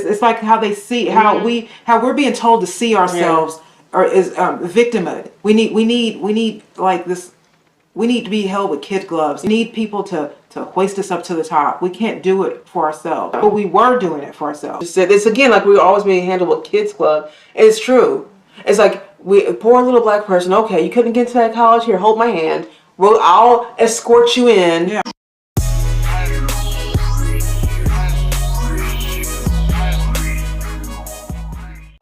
it's like how they see how we're being told to see ourselves, or is victimhood. We need like this. We need to be held with kid gloves. We need people to hoist us up to the top. We can't do it for ourselves, but we were doing it for ourselves. It's again like we were always being handled with kids club. It's true. It's like poor little black person. Okay, you couldn't get to that college. Here, hold my hand. Well, I'll escort you in. Yeah.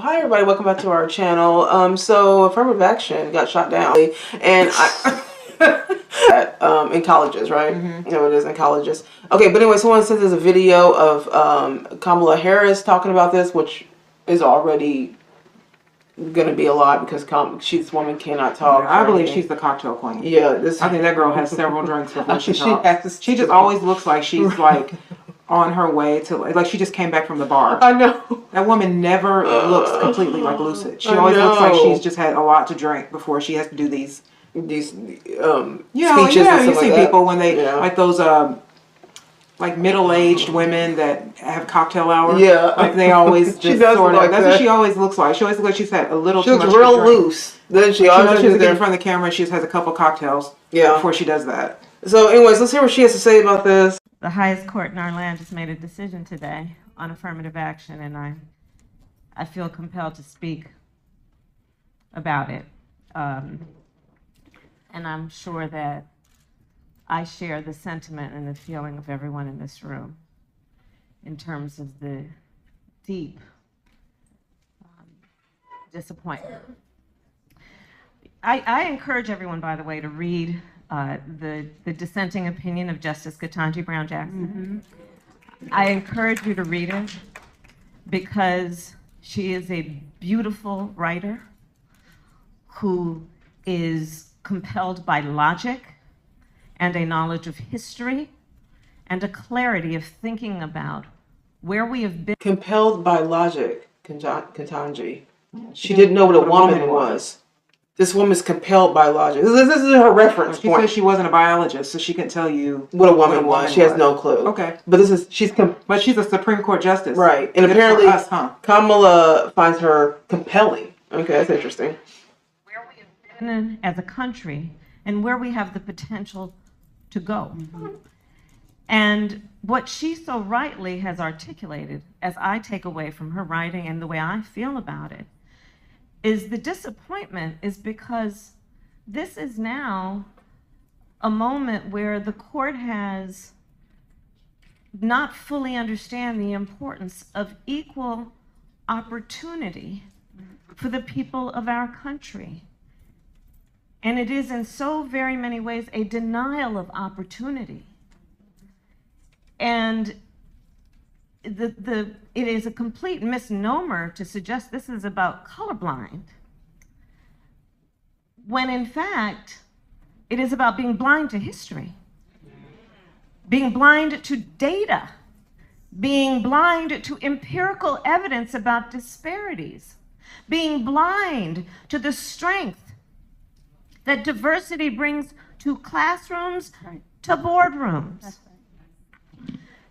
Hi everybody, welcome back to our channel. So Affirmative Action got shot down, and in colleges, right? You know, it is in colleges. Okay, but anyway, someone said there's a video of Kamala Harris talking about this, which is already gonna be a lot because this woman cannot talk. Yeah, I believe she's the cocktail queen. Yeah, I think that girl has several drinks before she talks. She just always looks like she's like on her way to, like she just came back from the bar. I know. That woman never looks completely like lucid. She always looks like she's just had a lot to drink before she has to do these speeches. You see people when they like those like middle-aged women that have cocktail hour. Yeah, like they always just sort of. That's what she always looks like. She always looks like she's had a little too much. She looks real loose. Then she always gets in front of the camera. She just has a couple cocktails. Yeah, before she does that. So, anyways, let's hear what she has to say about this. The highest court in our land has made a decision today on affirmative action, and I feel compelled to speak about it. And I'm sure that I share the sentiment and the feeling of everyone in this room in terms of the deep disappointment. I encourage everyone, by the way, to read the dissenting opinion of Justice Ketanji Brown Jackson. I encourage you to read it because she is a beautiful writer who is compelled by logic and a knowledge of history and a clarity of thinking about where we have been. Compelled by logic, Ketanji. She didn't know what a woman was. This woman's compelled by logic. This is her reference point. She said she wasn't a biologist, so she couldn't tell you what a woman was. She has no clue. Okay. But but she's a Supreme Court justice. Right. And apparently Kamala finds her compelling. Okay, that's interesting. Where we have been as a country and where we have the potential to go. And what she so rightly has articulated, as I take away from her writing and the way I feel about it, is the disappointment is because this is now a moment where the court has not fully understand the importance of equal opportunity for the people of our country. And it is in so very many ways a denial of opportunity. And it is a complete misnomer to suggest this is about colorblind, when in fact, it is about being blind to history, being blind to data, being blind to empirical evidence about disparities, being blind to the strength that diversity brings to classrooms, to boardrooms.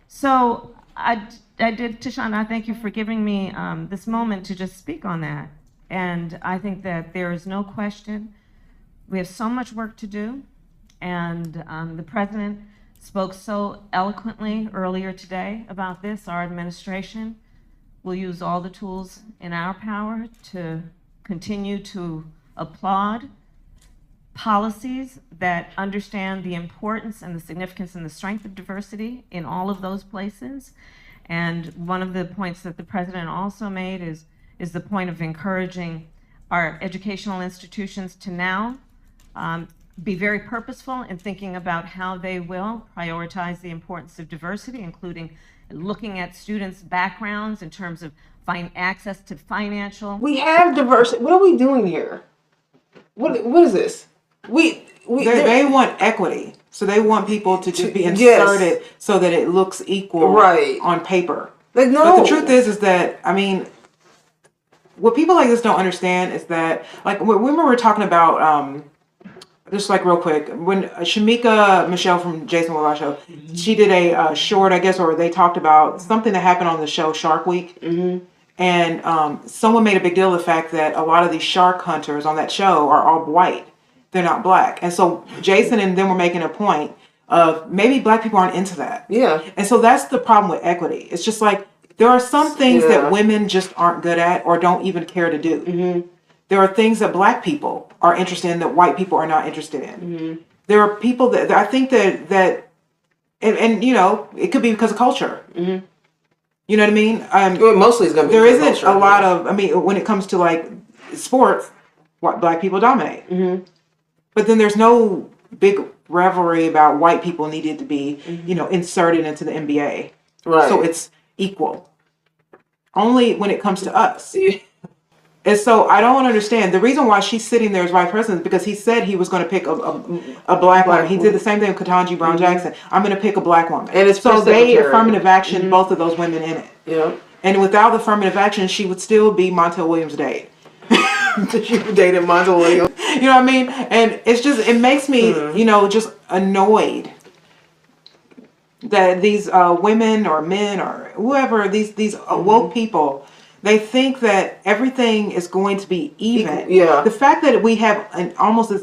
So I did, Tashana, I thank you for giving me this moment to just speak on that. And I think that there is no question we have so much work to do. And the president spoke so eloquently earlier today about this. Our administration will use all the tools in our power to continue to applaud policies that understand the importance and the significance and the strength of diversity in all of those places. And one of the points that the president also made is the point of encouraging our educational institutions to now be very purposeful in thinking about how they will prioritize the importance of diversity, including looking at students' backgrounds in terms of access to financial. We have diversity. What are we doing here? What is this? They want equity, so they want people to be inserted so that it looks equal on paper. Like, no. But the truth is that, I mean, what people like this don't understand is that, like, when we were talking about just like real quick, when Shamika Michelle from Jason Willow Show, she did a short, I guess, or they talked about something that happened on the show Shark Week. And someone made a big deal of the fact that a lot of these shark hunters on that show are all white. They're not black. And so Jason and them were making a point of maybe black people aren't into that. Yeah. And so that's the problem with equity. It's just like there are some things that women just aren't good at or don't even care to do. There are things that black people are interested in that white people are not interested in. There are people that I think that and you know, it could be because of culture. You know what I mean? Well, mostly it's going to be there isn't a lot of, I mean, when it comes to like sports, what black people dominate. But then there's no big revelry about white people needed to be, you know, inserted into the NBA. Right. So it's equal. Only when it comes to us. And so I don't understand. The reason why she's sitting there as vice president is because he said he was going to pick a black woman. He did the same thing with Ketanji Brown Jackson. I'm going to pick a black woman. And it's so they affirmative action both of those women in it. Yeah. And without affirmative action, she would still be Montel Williams' date. She dated Montel Williams. You know what I mean? And it's just, it makes me, you know, just annoyed that these women or men or whoever, these woke people, they think that everything is going to be even. Yeah. The fact that we have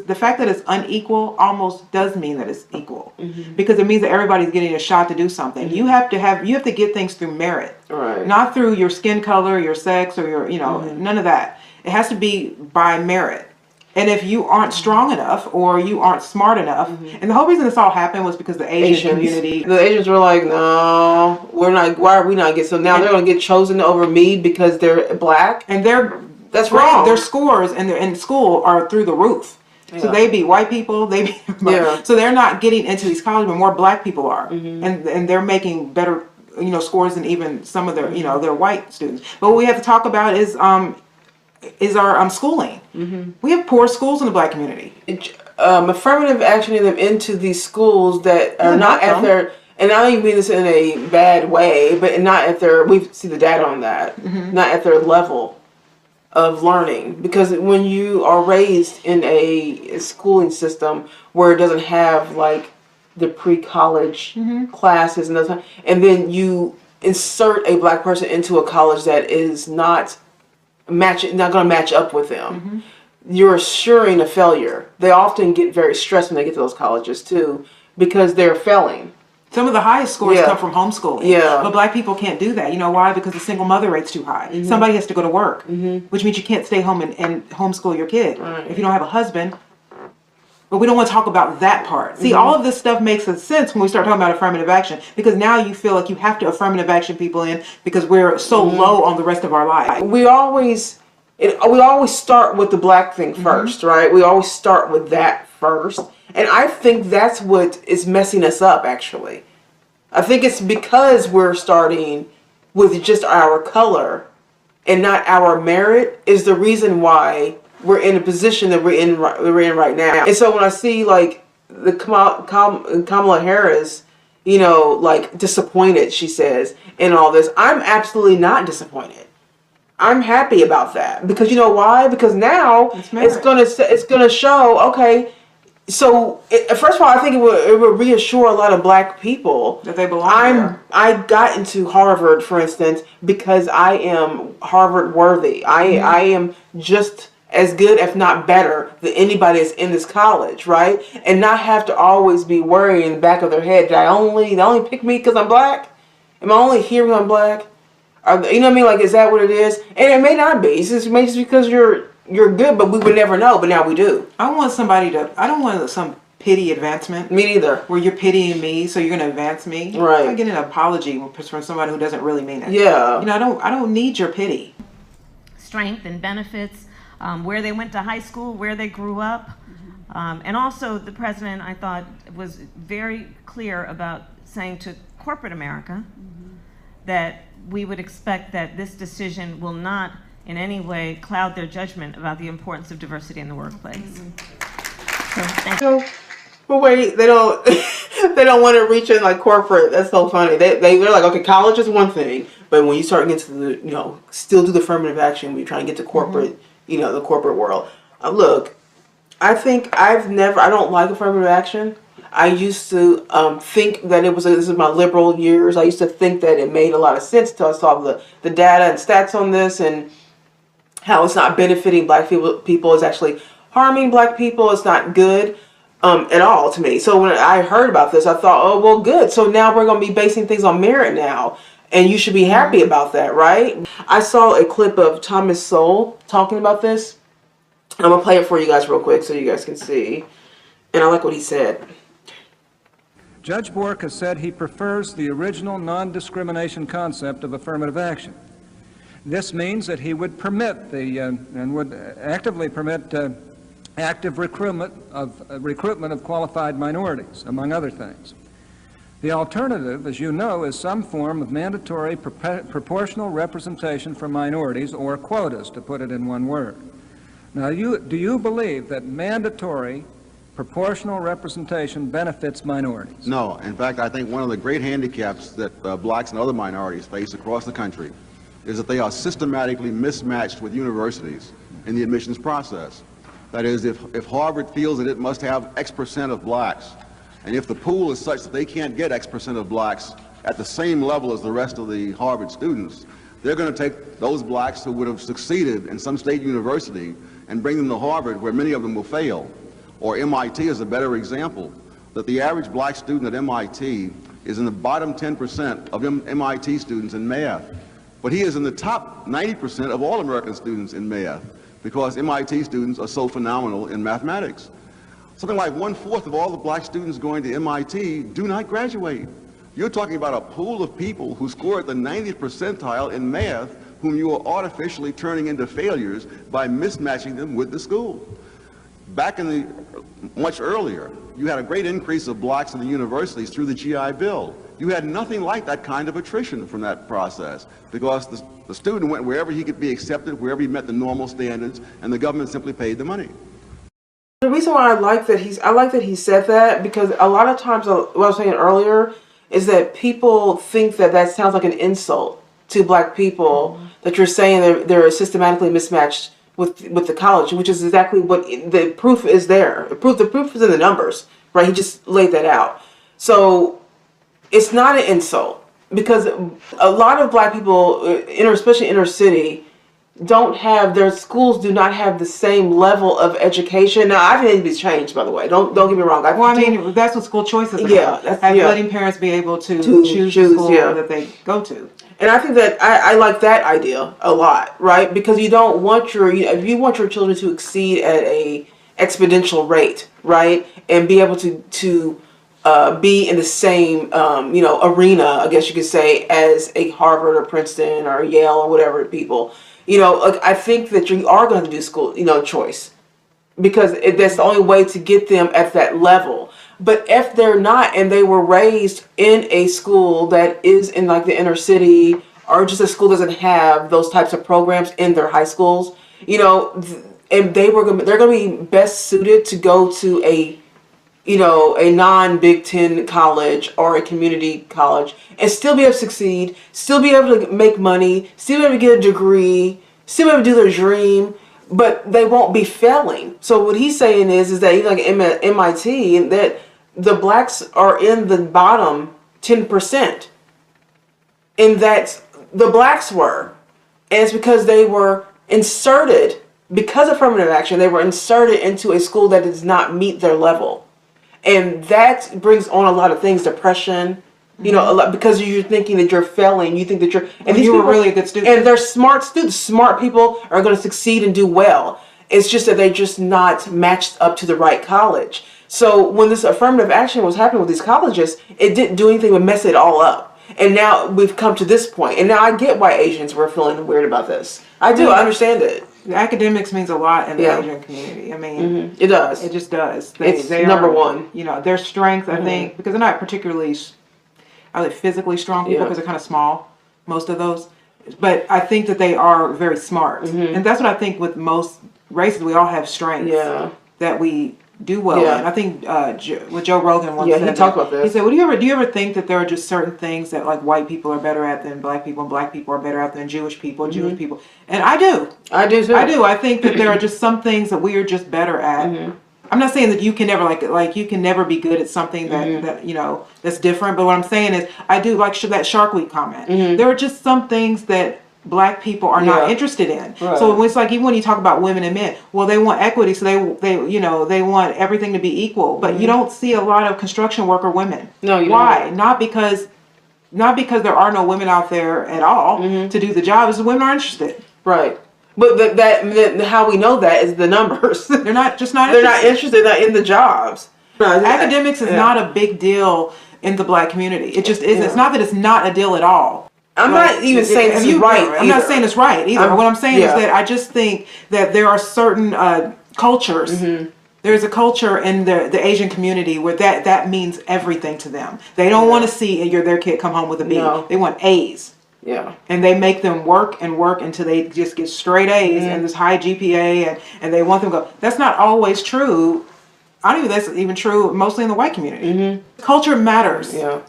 the fact that it's unequal almost does mean that it's equal. Because it means that everybody's getting a shot to do something. You have to get things through merit. Right. Not through your skin color, your sex, or your, you know, none of that. It has to be by merit. And if you aren't strong enough or you aren't smart enough, and the whole reason this all happened was because the Asian community. The Asians were like, no, we're not, why are we not getting, so now they're going to get chosen over me because they're black? And that's wrong. Their scores in school are through the roof. Yeah. So they beat white people, so they're not getting into these colleges, but more black people are. And they're making better, you know, scores than even some of their, you know, their white students. But what we have to talk about is our schooling. We have poor schools in the black community. Affirmative actioning them into these schools that are not at their, and I don't even mean this in a bad way, but not at their, we see the data on that, not at their level of learning. Because when you are raised in a schooling system where it doesn't have like the pre-college classes and then you insert a black person into a college that is not going to match up with them, you're assuring a failure. They often get very stressed when they get to those colleges too, because they're failing. Some of the highest scores come from homeschooling. Yeah. But black people can't do that. You know why? Because the single mother rate's too high. Somebody has to go to work, which means you can't stay home and homeschool your kid if you don't have a husband. But we don't want to talk about that part. See, all of this stuff makes sense when we start talking about affirmative action, because now you feel like you have to affirmative action people in because we're so low on the rest of our life. We always start with the black thing first, right? We always start with that first. And I think that's what is messing us up, actually. I think it's because we're starting with just our color and not our merit is the reason why we're in a position that we're in right now. And so when I see like the Kamala Harris, you know, like disappointed, she says, in all this, I'm absolutely not disappointed. I'm happy about that because you know why? Because now it's gonna show. Okay, so first of all, I think it would reassure a lot of black people that they belong there. I got into Harvard, for instance, because I am Harvard worthy. I am just as good, if not better, than anybody that's in this college, right? And not have to always be worrying in the back of their head, they only pick me because I'm black? Am I only here because I'm black? You know what I mean? Like, is that what it is? And it may not be. It's just because you're good, but we would never know. But now we do. I don't want some pity advancement. Me neither. Where you're pitying me, so you're going to advance me. Right. I get an apology from somebody who doesn't really mean it. Yeah. You know, I don't need your pity. Strength and benefits, where they went to high school, where they grew up. And also the president, I thought, was very clear about saying to corporate America that we would expect that this decision will not in any way cloud their judgment about the importance of diversity in the workplace. So, thank you. But wait, they don't they don't want to reach in like corporate. That's so funny. They're like, okay, college is one thing, but when you start getting to the, you know, still do the affirmative action when you're trying to get to corporate, you know, the corporate world. Look, I think I don't like affirmative action. I used to think that this is my liberal years. I used to think that it made a lot of sense until I saw the data and stats on this and how it's not benefiting black people. It's actually harming black people. It's not good at all to me. So when I heard about this, I thought, oh, well, good. So now we're going to be basing things on merit now. And you should be happy about that, right? I saw a clip of Thomas Sowell talking about this. I'm going to play it for you guys real quick so you guys can see. And I like what he said. Judge Bork has said he prefers the original non-discrimination concept of affirmative action. This means that he would permit and would actively permit active recruitment of qualified minorities, among other things. The alternative, as you know, is some form of mandatory proportional representation for minorities, or quotas, to put it in one word. Now, do you believe that mandatory proportional representation benefits minorities? No. In fact, I think one of the great handicaps that blacks and other minorities face across the country is that they are systematically mismatched with universities in the admissions process. That is, if Harvard feels that it must have X% of blacks, and if the pool is such that they can't get X% of blacks at the same level as the rest of the Harvard students, they're going to take those blacks who would have succeeded in some state university and bring them to Harvard, where many of them will fail. Or MIT is a better example, that the average black student at MIT is in the bottom 10% of MIT students in math. But he is in the top 90% of all American students in math, because MIT students are so phenomenal in mathematics. Something like 1/4 of all the black students going to MIT do not graduate. You're talking about a pool of people who score at the 90th percentile in math, whom you are artificially turning into failures by mismatching them with the school. Back in much earlier, you had a great increase of blacks in the universities through the GI Bill. You had nothing like that kind of attrition from that process, because the student went wherever he could be accepted, wherever he met the normal standards, and the government simply paid the money. The reason why I like that he said that, because a lot of times, what I was saying earlier, is that people think that sounds like an insult to black people, that you're saying they're systematically mismatched with the college, which is exactly what the proof is there. The proof is in the numbers, right? He just laid that out. So it's not an insult, because a lot of black people, especially inner city, their schools do not have the same level of education. Now, I think it needs to be changed, by the way. Don't get me wrong. I mean, that's what school choice is about. Letting parents be able to choose the school that they go to. And I think that I like that idea a lot, right? Because you don't want if you want your children to exceed at a exponential rate, right? And be able to be in the same, arena, I guess you could say, as a Harvard or Princeton or Yale or whatever people. I think that you are going to do school, choice, because that's the only way to get them at that level. But if they're not, and they were raised in a school that is in like the inner city, or just a school doesn't have those types of programs in their high schools, and they're going to be best suited to go to a non-Big Ten college or a community college and still be able to succeed, still be able to make money, still be able to get a degree, still be able to do their dream, but they won't be failing. So what he's saying is that even like MIT, that the blacks are in the bottom 10%. And that the blacks were. And it's because they were inserted, because of affirmative action, they were inserted into a school that does not meet their level. And that brings on a lot of things, depression, a lot, because you're thinking that you're failing. You think that and you were really a good student. And they're smart students. Smart people are going to succeed and do well. It's just that they're just not matched up to the right college. So when this affirmative action was happening with these colleges, it didn't do anything but mess it all up. And now we've come to this point. And now I get why Asians were feeling weird about this. I do. I understand it. Academics means a lot in the Asian community. I mean, it does. It just does. It's number one. Their strength, I think, because they're not particularly, physically strong people, because they're kind of small, most of those. But I think that they are very smart. And that's what I think with most races. We all have strengths that we do well in. I think with Joe Rogan once said, he talked about this. He said, "Well, do you ever think that there are just certain things that like white people are better at than black people, and black people are better at than Jewish people, Jewish people?" And I do. I do too. I do. I think that there are just some things that we are just better at I'm not saying that you can never like you can never be good at something that you know that's different. But what I'm saying is, I do like that Shark Week comment. There are just some things that Black people are not interested in. Right. So it's like, even when you talk about women and men, well, they want equity, so they you know, they want everything to be equal. But you don't see a lot of construction worker women. No, you Why? don't. Not because there are no women out there at all to do the job. It's the women are interested. Right. But that how we know that is the numbers. They're not They're not interested in the jobs. Academics is not a big deal in the Black community. It just isn't. It's not that it's not a deal at all. I'm not even saying it's right. I'm not saying it's right either. What I'm saying is that I just think that there are certain cultures. There's a culture in the Asian community where that means everything to them. They don't want to see their kid come home with a B. No. They want A's. Yeah. And they make them work and work until they just get straight A's and this high GPA, and they want them to go. That's not always true. I don't think that's even true mostly in the white community. Culture matters. Yeah.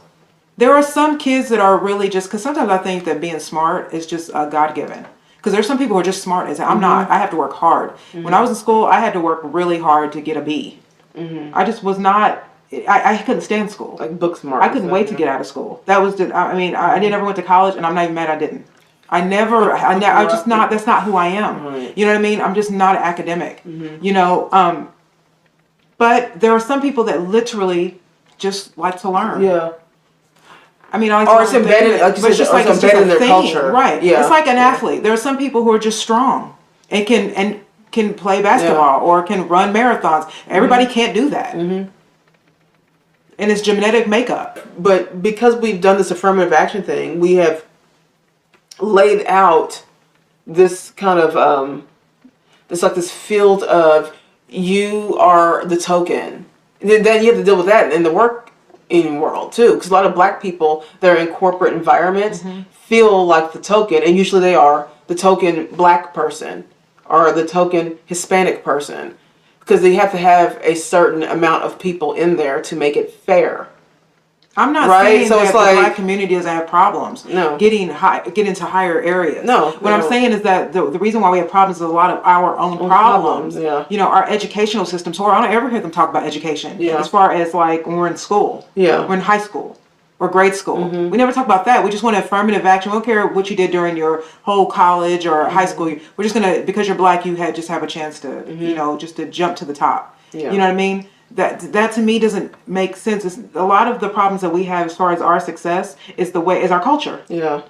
There are some kids that are really just, because sometimes I think that being smart is just God-given. Because there's some people who are just smart. As I'm not. I have to work hard. When I was in school, I had to work really hard to get a B. I just was not. I couldn't stand school. Like book smart. I couldn't wait to get out of school. That was the. I mean, I never went to college, and I'm not even mad I didn't. I just not. That's not who I am. Right. You know what I mean? I'm just not an academic. You know. But there are some people that literally just like to learn. Yeah. I mean, or it's embedded, like it's embedded in their culture, right? Yeah. It's like an athlete. There are some people who are just strong and can play basketball or can run marathons. Everybody can't do that, and it's genetic makeup. But because we've done this affirmative action thing, we have laid out this kind of this field of you are the token. Then you have to deal with that in the working world too, because a lot of Black people that are in corporate environments feel like the token, and usually they are the token Black person or the token Hispanic person, because they have to have a certain amount of people in there to make it fair. I'm not saying that the Black community doesn't have problems getting into higher areas. No. What I'm saying is that the reason why we have problems is a lot of our own problems. Yeah. You know, our educational system. So I don't ever hear them talk about education. Yeah. As far as like when we're in school. Yeah. We're in high school or grade school. We never talk about that. We just want affirmative action. We don't care what you did during your whole college or high school. We're just gonna, because you're Black, you just have a chance to you know, just to jump to the top. Yeah. You know what I mean? That to me doesn't make sense. It's, a lot of the problems that we have as far as our success is our culture. Yeah.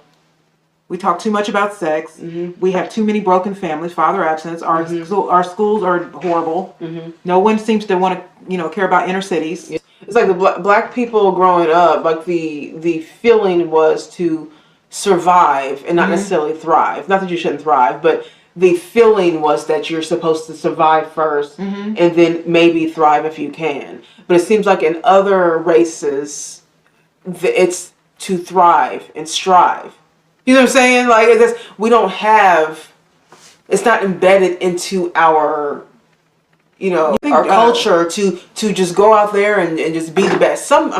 We talk too much about sex. We have too many broken families, father absence. Our schools are horrible. No one seems to want to care about inner cities. It's like the Black people growing up. Like the feeling was to survive and not necessarily thrive. Not that you shouldn't thrive, but the feeling was that you're supposed to survive first and then maybe thrive if you can. But it seems like in other races, it's to thrive and strive. You know what I'm saying? Like, we don't have, it's not embedded into our, our culture to just go out there and just be the best. Some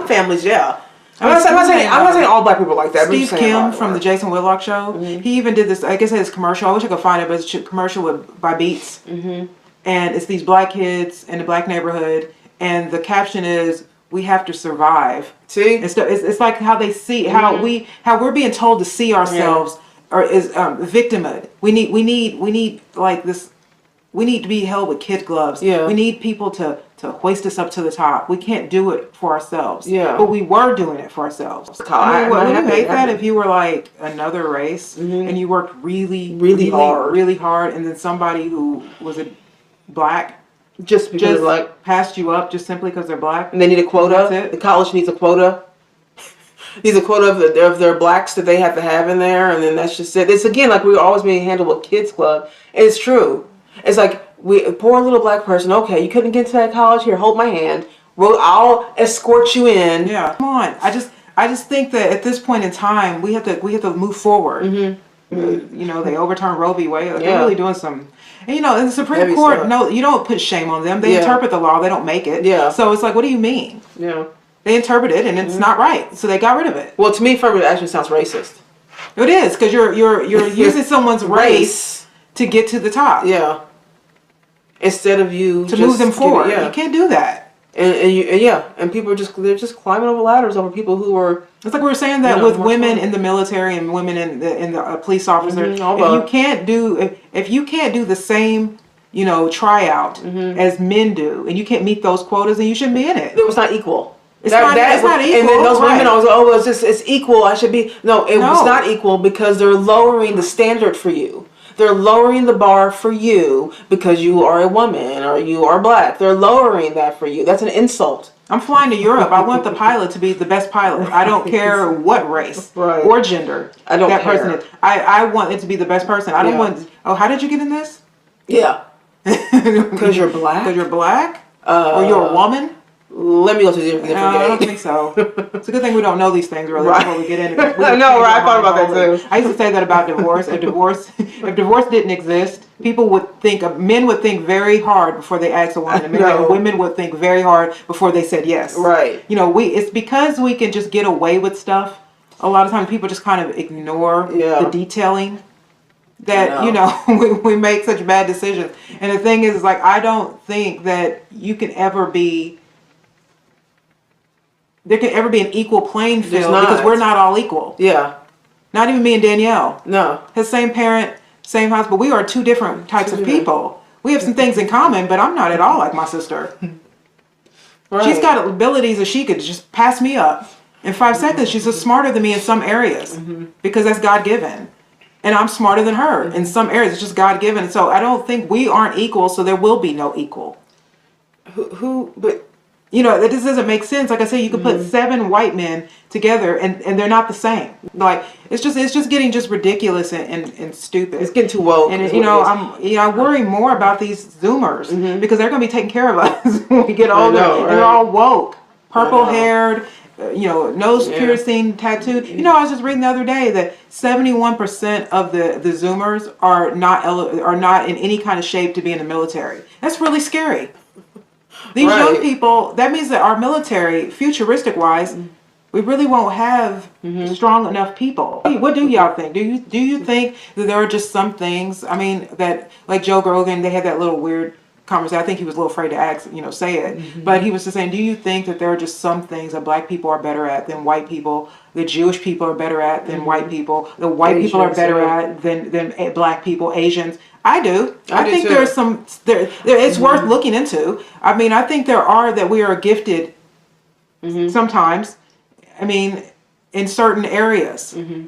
families, yeah. I'm not saying all Black people like that. Steve Kim from the Jason Whitlock show, he even did this, I guess his commercial, I wish I could find it, but it's a commercial by Beats. And it's these Black kids in the Black neighborhood, and the caption is, "We have to survive." See? It's like how they see, how we're being told to see ourselves, or is victimhood. We need like this, we need to be held with kid gloves. Yeah. We need people to hoist us up to the top. We can't do it for ourselves. Yeah. But we were doing it for ourselves. Would you hate that if you were like another race and you worked really hard, and then somebody who was a Black just passed you up just simply because they're Black? And they need a quota. The college needs a quota. Needs a quota of their Blacks that they have to have in there, and then that's just it. It's again like we're always being handled with kids club. And it's true. It's like, a poor little Black person. Okay, you couldn't get to that college. Here, hold my hand. I'll escort you in. Yeah, come on. I just think that at this point in time, we have to move forward. They overturned Roe v. Wade. They're really doing some. And in the Supreme Court, stuff. No, you don't put shame on them. They interpret the law. They don't make it. Yeah. So it's like, what do you mean? Yeah. They interpret it, and it's not right. So they got rid of it. Well, to me, affirmative action sounds racist. It is, because you're using someone's race to get to the top. Yeah. instead of you to move them forward. You can't do that. And people are they're just climbing over ladders over people who are. It's like we were saying that with women in the military and women in the police officers. If you can't do the same, tryout as men do, and you can't meet those quotas, then you shouldn't be in it. It was not equal. It's not equal. And then those women always it's equal. I should be. No, it was not equal because they're lowering the standard for you. They're lowering the bar for you because you are a woman or you are black. They're lowering that for you. That's an insult. I'm flying to Europe. I want the pilot to be the best pilot. I don't care what race or gender that person is. I want it to be the best person. I don't want. Oh, how did you get in this? Yeah, because you're black. Because you're black, or you're a woman. Let me go to the different I don't think so. It's a good thing we don't know these things really before we get into it. I know, right? I thought about that too. I used to say that about divorce. If divorce didn't exist, men would think very hard before they asked a woman. And women would think very hard before they said yes. Right. It's because we can just get away with stuff. A lot of times people just kind of ignore the detailing that, we make such bad decisions. And the thing is, like, I don't think that you can ever be... There can ever be an equal playing field because we're not all equal. Yeah. Not even me and Danielle. No. His same parent, same house, but we are two different types of people. We have some things in common, but I'm not at all like my sister. Right. She's got abilities that she could just pass me up in 5 seconds. She's just smarter than me in some areas because that's God-given. And I'm smarter than her in some areas. It's just God-given. So I don't think we aren't equal, so there will be no equal. But... that just doesn't make sense. Like I said, you could put 7 white men together and they're not the same. Like it's just getting just ridiculous and stupid. It's getting too woke. And I worry more about these Zoomers because they're going to be taking care of us when we get older. And they're all woke, purple haired, nose piercing, tattooed. I was just reading the other day that 71% of the Zoomers are not in any kind of shape to be in the military. That's really scary. These young people, that means that our military, futuristic wise, we really won't have strong enough people. What do y'all think? Do you think that there are just some things, that like Joe Rogan, they had that little weird conversation. I think he was a little afraid to say it. But he was just saying, do you think that there are just some things that black people are better at than white people? The Jewish people are better at than white people. The white people are better at than black people, Asians. I do. I think there's some. It's worth looking into. I think there are that we are gifted sometimes. In certain areas, we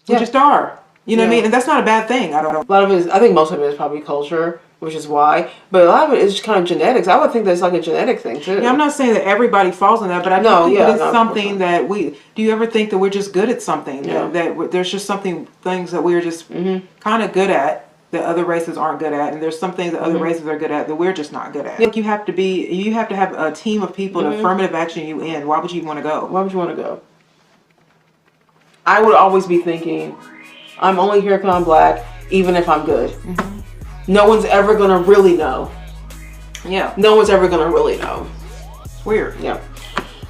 just are. You know what I mean? And that's not a bad thing. I don't know. A lot of it is. I think most of it is probably culture, which is why. But a lot of it is just kind of genetics. I would think that's like a genetic thing too. Yeah, I'm not saying that everybody falls in that, but I think that it's something that we. Do you ever think that we're just good at something? Yeah. That there's just things that we're just kind of good at that other races aren't good at, and there's some things that other races are good at that we're just not good at. Like you have to have a team of people to affirmative action you in. Why would you want to go? Why would you want to go? I would always be thinking, I'm only here because I'm black, even if I'm good. No one's ever gonna really know. Yeah. No one's ever gonna really know. It's weird. Yeah.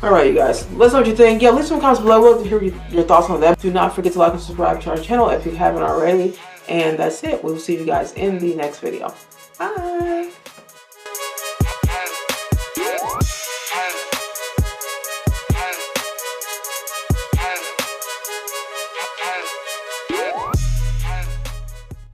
All right, you guys. Let us know what you think. Yeah, leave some comments below. We'll hear your thoughts on that. Do not forget to like and subscribe to our channel if you haven't already. And that's it. We'll see you guys in the next video. Bye.